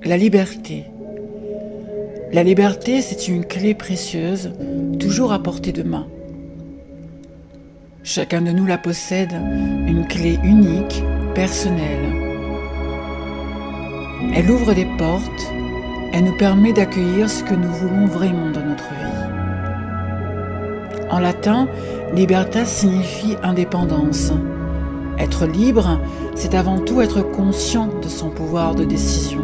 La liberté. La liberté, c'est une clé précieuse, toujours à portée de main. Chacun de nous la possède, une clé unique, personnelle. Elle ouvre des portes, elle nous permet d'accueillir ce que nous voulons vraiment dans notre vie. En latin, libertas signifie indépendance. Être libre, c'est avant tout être conscient de son pouvoir de décision.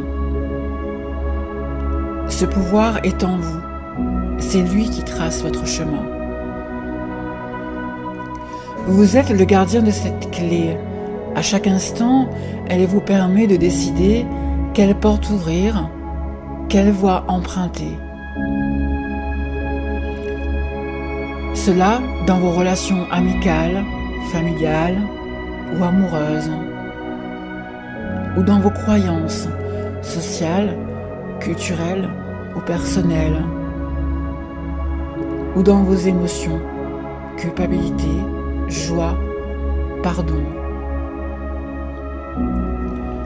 Ce pouvoir est en vous, c'est lui qui trace votre chemin. Vous êtes le gardien de cette clé. À chaque instant, elle vous permet de décider quelle porte ouvrir, quelle voie emprunter. Cela dans vos relations amicales, familiales ou amoureuses, ou dans vos croyances sociales, culturelles ou personnelles, ou dans vos émotions, culpabilité, joie, pardon.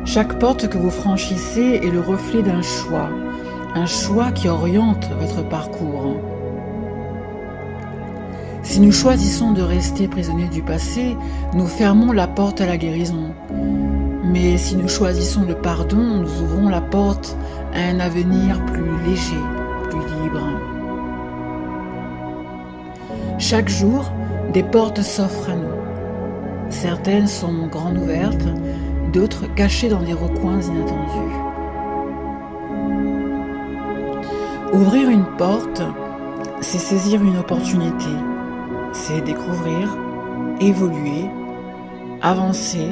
Chaque porte que vous franchissez est le reflet d'un choix qui oriente votre parcours. Si nous choisissons de rester prisonniers du passé, nous fermons la porte à la guérison. Mais si nous choisissons le pardon, nous ouvrons la porte à un avenir plus léger, plus libre. Chaque jour, des portes s'offrent à nous. Certaines sont grandes ouvertes, d'autres cachées dans des recoins inattendus. Ouvrir une porte, c'est saisir une opportunité, c'est découvrir, évoluer, avancer,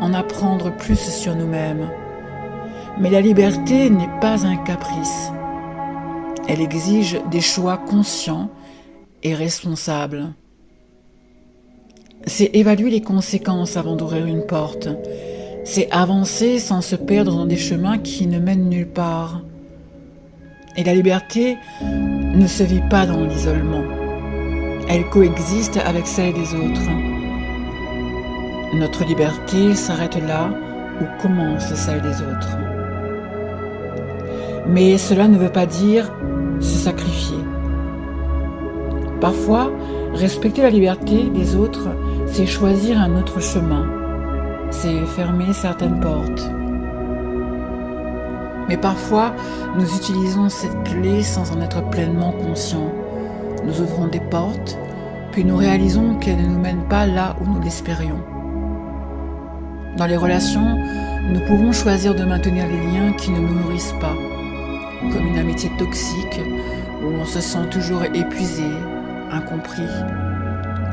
en apprendre plus sur nous-mêmes. Mais la liberté n'est pas un caprice. Elle exige des choix conscients et responsables. C'est évaluer les conséquences avant d'ouvrir une porte. C'est avancer sans se perdre dans des chemins qui ne mènent nulle part. Et la liberté ne se vit pas dans l'isolement. Elle coexiste avec celle des autres. Notre liberté s'arrête là où commence celle des autres. Mais cela ne veut pas dire se sacrifier. Parfois, respecter la liberté des autres, c'est choisir un autre chemin, c'est fermer certaines portes. Mais parfois, nous utilisons cette clé sans en être pleinement conscients. Nous ouvrons des portes, puis nous réalisons qu'elles ne nous mènent pas là où nous l'espérions. Dans les relations, nous pouvons choisir de maintenir les liens qui ne nous nourrissent pas, comme une amitié toxique où l'on se sent toujours épuisé, incompris,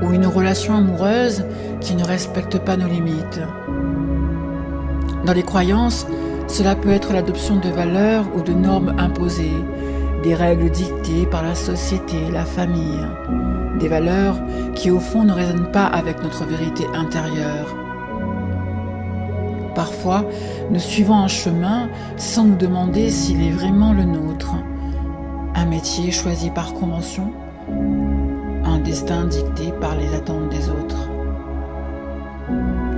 ou une relation amoureuse qui ne respecte pas nos limites. Dans les croyances, cela peut être l'adoption de valeurs ou de normes imposées, des règles dictées par la société, la famille, des valeurs qui au fond ne résonnent pas avec notre vérité intérieure. Parfois, nous suivons un chemin sans nous demander s'il est vraiment le nôtre. Un métier choisi par convention, un destin dicté par les attentes des autres.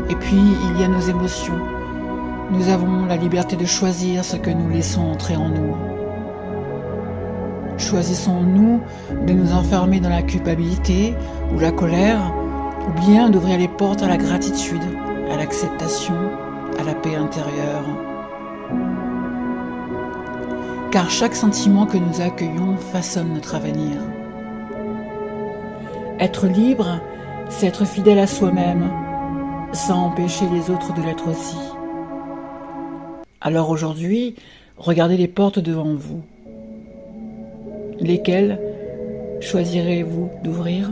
Et puis, il y a nos émotions. Nous avons la liberté de choisir ce que nous laissons entrer en nous. Choisissons-nous de nous enfermer dans la culpabilité ou la colère, ou bien d'ouvrir les portes à la gratitude, à l'acceptation, à la paix intérieure. Car chaque sentiment que nous accueillons façonne notre avenir. Être libre, c'est être fidèle à soi-même, sans empêcher les autres de l'être aussi. Alors aujourd'hui, regardez les portes devant vous. Lesquelles choisirez-vous d'ouvrir ?